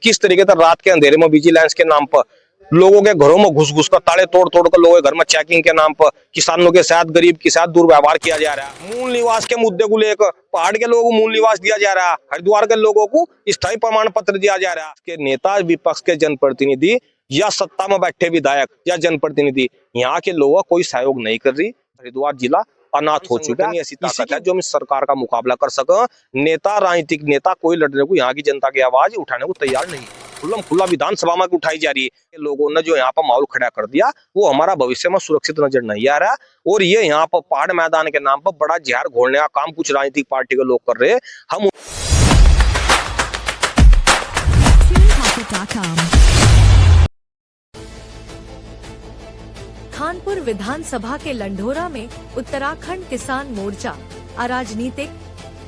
किस तरीके से रात के अंधेरे में विजिलेंस के नाम पर लोगों के घरों में घुस घुस कर ताले तोड़ तोड़ कर लोगों के घर में चेकिंग के नाम पर किसानों के साथ, गरीब के साथ दुर्व्यवहार किया जा रहा है। मूल निवास के मुद्दे को लेकर पहाड़ के लोगों को मूल निवास दिया जा रहा है, हरिद्वार के लोगों को स्थायी प्रमाण पत्र दिया जा रहा है। के नेता, विपक्ष के जनप्रतिनिधि या सत्ता में बैठे विधायक या जनप्रतिनिधि यहाँ के लोगों का कोई सहयोग नहीं कर रही। हरिद्वार जिला अनाथ हो चुका है। ऐसी ताकत है जो हम सरकार का मुकाबला कर सके। नेता, राजनीतिक नेता कोई लड़ने को, यहाँ की जनता की आवाज उठाने को तैयार नहीं। खुला विधानसभा में उठाई जा रही है। लोगों ने जो यहाँ पर माहौल खड़ा कर दिया वो हमारा भविष्य में सुरक्षित नजर नहीं आ रहा। और ये यहाँ पर पहाड़ मैदान के नाम पर बड़ा जहर घोलने का काम कुछ राजनीतिक पार्टी के लोग कर रहे हैं। हम खानपुर विधानसभा के लंढोरा में उत्तराखंड किसान मोर्चा अराजनीतिक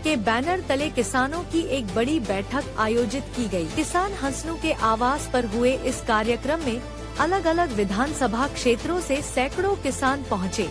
के बैनर तले किसानों की एक बड़ी बैठक आयोजित की गई। किसान हंसनू के आवास पर हुए इस कार्यक्रम में अलग अलग विधानसभा क्षेत्रों से सैकड़ों किसान पहुंचे,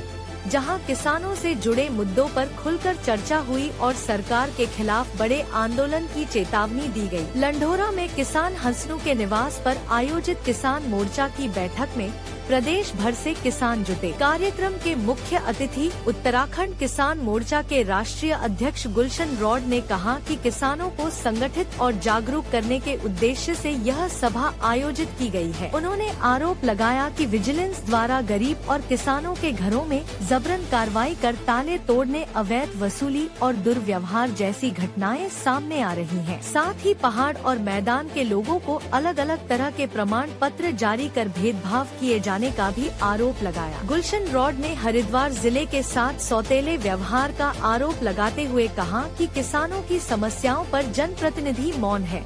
जहां किसानों से जुड़े मुद्दों पर खुलकर चर्चा हुई और सरकार के खिलाफ बड़े आंदोलन की चेतावनी दी गई। लंढोरा में किसान हंसनू के निवास पर आयोजित किसान मोर्चा की बैठक में प्रदेश भर से किसान जुटे। कार्यक्रम के मुख्य अतिथि उत्तराखंड किसान मोर्चा के राष्ट्रीय अध्यक्ष गुलशन रॉड ने कहा कि किसानों को संगठित और जागरूक करने के उद्देश्य से यह सभा आयोजित की गई है। उन्होंने आरोप लगाया कि विजिलेंस द्वारा गरीब और किसानों के घरों में जबरन कार्रवाई कर ताले तोड़ने, अवैध वसूली और दुर्व्यवहार जैसी घटनाएं सामने आ रही हैं। साथ ही पहाड़ और मैदान के लोगों को अलग अलग तरह के प्रमाण पत्र जारी कर भेदभाव किए जाने का भी आरोप लगाया। गुलशन रॉड ने हरिद्वार जिले के साथ सौतेले व्यवहार का आरोप लगाते हुए कहा कि किसानों की समस्याओं पर जनप्रतिनिधि मौन है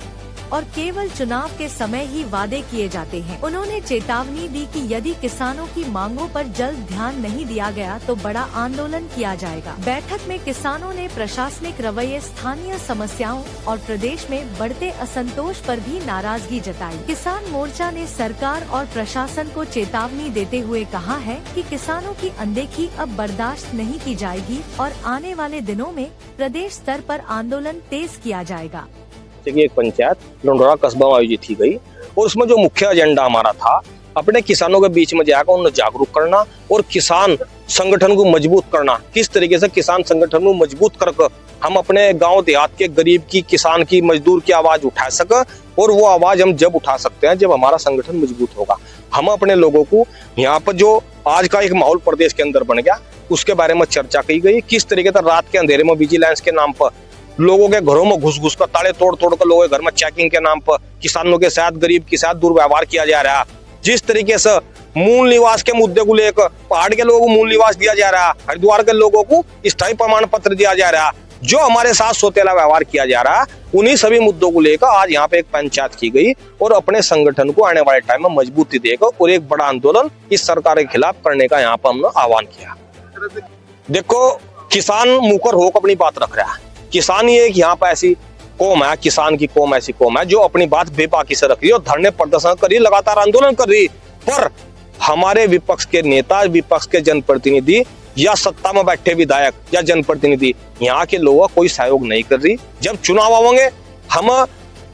और केवल चुनाव के समय ही वादे किए जाते हैं। उन्होंने चेतावनी दी कि यदि किसानों की मांगों पर जल्द ध्यान नहीं दिया गया तो बड़ा आंदोलन किया जाएगा। बैठक में किसानों ने प्रशासनिक रवैये, स्थानीय समस्याओं और प्रदेश में बढ़ते असंतोष पर भी नाराजगी जताई। किसान मोर्चा ने सरकार और प्रशासन को चेतावनी देते हुए कहा है कि किसानों की अनदेखी अब बर्दाश्त नहीं की जाएगी और आने वाले दिनों में प्रदेश स्तर पर आंदोलन तेज किया जाएगा। एक पंचायत लंढोरा कस्बा में आयोजित की गई और उसमें जो मुख्य एजेंडा हमारा था, अपने किसानों के बीच में जाकर उन्हें जागरूक करना और किसान संगठन को मजबूत करना। किस तरीके से किसान संगठन को मजबूत करके हम अपने गांव देहात के गरीब की, किसान की, मजदूर की आवाज उठा सके। और वो आवाज हम जब उठा सकते हैं जब हमारा संगठन मजबूत होगा। हम अपने लोगों को यहाँ पर जो आज का एक माहौल प्रदेश के अंदर बन गया उसके बारे में चर्चा की गई। किस तरीके से रात के अंधेरे में विजिलेंस के नाम पर लोगों के घरों में घुस घुस कर ताले तोड़ तोड़ कर लोगों के घर में चेकिंग के नाम पर किसानों के साथ, गरीब के साथ दुर्व्यवहार किया जा रहा है। जिस तरीके से मूल निवास के मुद्दे को लेकर पहाड़ के लोगों को मूल निवास दिया जा रहा है, हरिद्वार के लोगों को स्थायी प्रमाण पत्र दिया जा रहा है, जो हमारे साथ सौतेला व्यवहार किया जा रहा है, उन्हीं सभी मुद्दों को लेकर आज यहाँ पे एक पंचायत की गई और अपने संगठन को आने वाले टाइम में मजबूती देकर और एक बड़ा आंदोलन इस सरकार के खिलाफ करने का यहाँ पर हमने आह्वान किया। देखो, किसान मुकर होकर अपनी बात रख रहा है। किसान ही एक यहाँ पर ऐसी कौम है, किसान की कौम ऐसी कौम है जो अपनी बात बेबाकी से रख रही है और धरने प्रदर्शन कर रही है, लगातार आंदोलन कर रही है। पर हमारे विपक्ष के नेता, विपक्ष के जनप्रतिनिधि या सत्ता में बैठे विधायक या जनप्रतिनिधि यहाँ के लोगों का कोई सहयोग नहीं कर रही। जब चुनाव आवेंगे हम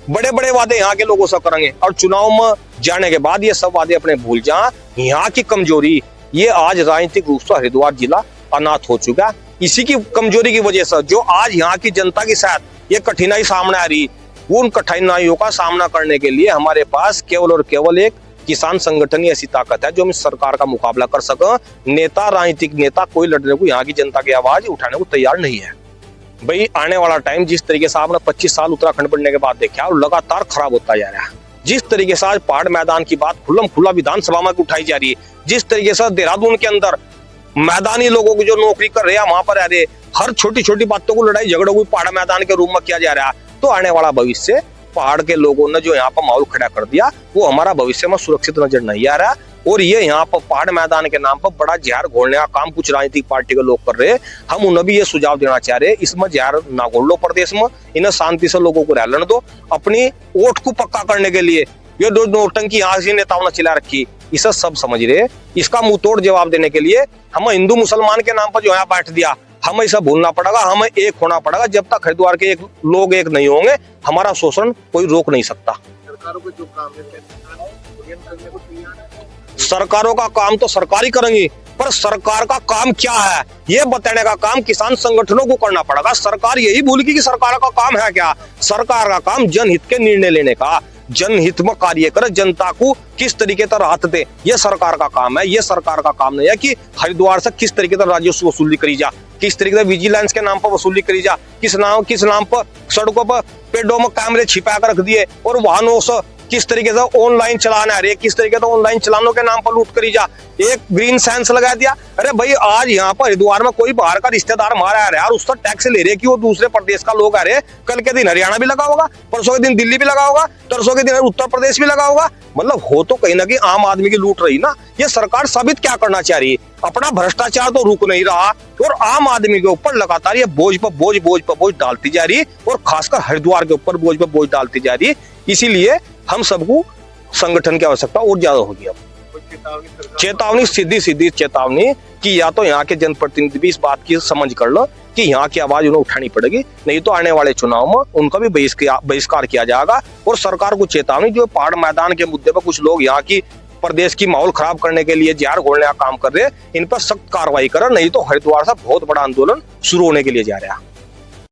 बड़े बड़े वादे यहाँ के लोगों से करेंगे और चुनाव में जाने के बाद ये सब वादे अपने भूल जाए। यहाँ की कमजोरी, ये आज राजनीतिक रूप से हरिद्वार जिला अनाथ हो चुका है। इसी की कमजोरी की वजह से जो आज यहाँ की जनता के साथ ये कठिनाई सामने आ रही, वो उन कठिनाइयों का सामना करने के लिए हमारे पास केवल और केवल एक किसान संगठन ही ऐसी ताकत है जो हम इस सरकार का मुकाबला कर सके। नेता, राजनीतिक नेता कोई लड़ने को, यहाँ की जनता की आवाज उठाने को तैयार नहीं है। भाई, आने वाला टाइम जिस तरीके से आपने 25 साल उत्तराखंड बनने के बाद देखा और लगातार खराब होता जा रहा है। जिस तरीके से आज पहाड़ मैदान की बात खुला विधानसभा में उठाई जा रही है, जिस तरीके से देहरादून के अंदर मैदानी लोगों को जो नौकरी कर रहे हैं वहां पर रहे, हर छोटी छोटी बातों को लड़ाई झगड़ों को पहाड़ मैदान के रूप में किया जा रहा है, तो आने वाला भविष्य पहाड़ के लोगों ने जो यहाँ पर माहौल खड़ा कर दिया वो हमारा भविष्य में सुरक्षित नजर नहीं आ रहा। और ये यहाँ पर पहाड़ मैदान के नाम पर बड़ा जहर घोलने का काम कुछ राजनीतिक पार्टी के लोग कर रहे हैं। हम उन्हें भी ये सुझाव देना चाह रहे हैं, इसमें जहर ना घोल लो प्रदेश में, इन्हें शांति से लोगों को रहने दो। अपनी वोट को पक्का करने के लिए ये दो नोटंकी यहाँ से नेताओं ने चिल्ला रखी, इसे सब समझ रहे। इसका मुंह तोड़ जवाब देने के लिए हमें हिंदू मुसलमान के नाम पर जो है बैठ दिया, हमें इसे भूलना पड़ेगा, हमें एक होना पड़ेगा। जब तक हरिद्वार के लोग एक नहीं होंगे हमारा शोषण कोई रोक नहीं सकता। सरकारों के जो काम है क्या किसान उन्नयन करने को तैयार है? सरकारों का काम तो सरकारी करेंगी, पर सरकार का काम क्या है ये बताने का काम किसान संगठनों को करना पड़ेगा। सरकार यही भूल गई कि सरकार का काम है क्या। सरकार का काम जनहित के निर्णय लेने का, जनहित में कार्य कर, जनता को किस तरीके से राहत दे, ये सरकार का काम है। ये सरकार का काम नहीं है कि हरिद्वार से किस तरीके से राजस्व वसूली करी जा, किस तरीके से विजिलेंस के नाम पर वसूली करी जा, किस नाम पर सड़कों पर पेड़ों में कैमरे छिपा कर रख दिए और वाहनों से किस तरीके से ऑनलाइन चलाना है, किस तरीके से ऑनलाइन चलानों के नाम पर लूट करी जा, एक ग्रीन सेंस लगा दिया। अरे भाई आज यहाँ पर हरिद्वार में कोई बाहर का रिश्तेदार हमारा आ रहा है यार, उससे टैक्स ले रहे कि वो दूसरे प्रदेश का लोग आ रहे, कल के दिन हरियाणा भी लगा होगा, परसों के दिन दिल्ली भी लगा होगा, तरसों के दिन उत्तर प्रदेश भी लगा होगा। मतलब हो तो कहीं ना कहीं आम आदमी की लूट रही ना। ये सरकार साबित क्या करना चाह रही है, अपना भ्रष्टाचार तो रुक नहीं रहा और आम आदमी के ऊपर लगातार ये बोझ पर बोझ डालती जा रही है और खासकर हरिद्वार के ऊपर बोझ पर बोझ डालती जा रही है। इसीलिए हम सबको संगठन की आवश्यकता और ज्यादा होगी। अब चेतावनी, सीधी चेतावनी कि या तो यहाँ के जनप्रतिनिधि भी इस बात की समझ कर लो कि यहाँ की आवाज उन्हें उठानी पड़ेगी, नहीं तो आने वाले चुनाव में उनका भी बहिष्कार किया जाएगा। और सरकार को चेतावनी, जो पहाड़ मैदान के मुद्दे पर कुछ लोग यहाँ की प्रदेश की माहौल खराब करने के लिए जहर घोलने का काम कर रहे हैं, इन पर सख्त कार्रवाई करें, नहीं तो हरिद्वार से बहुत बड़ा आंदोलन शुरू होने के लिए जा रहा है।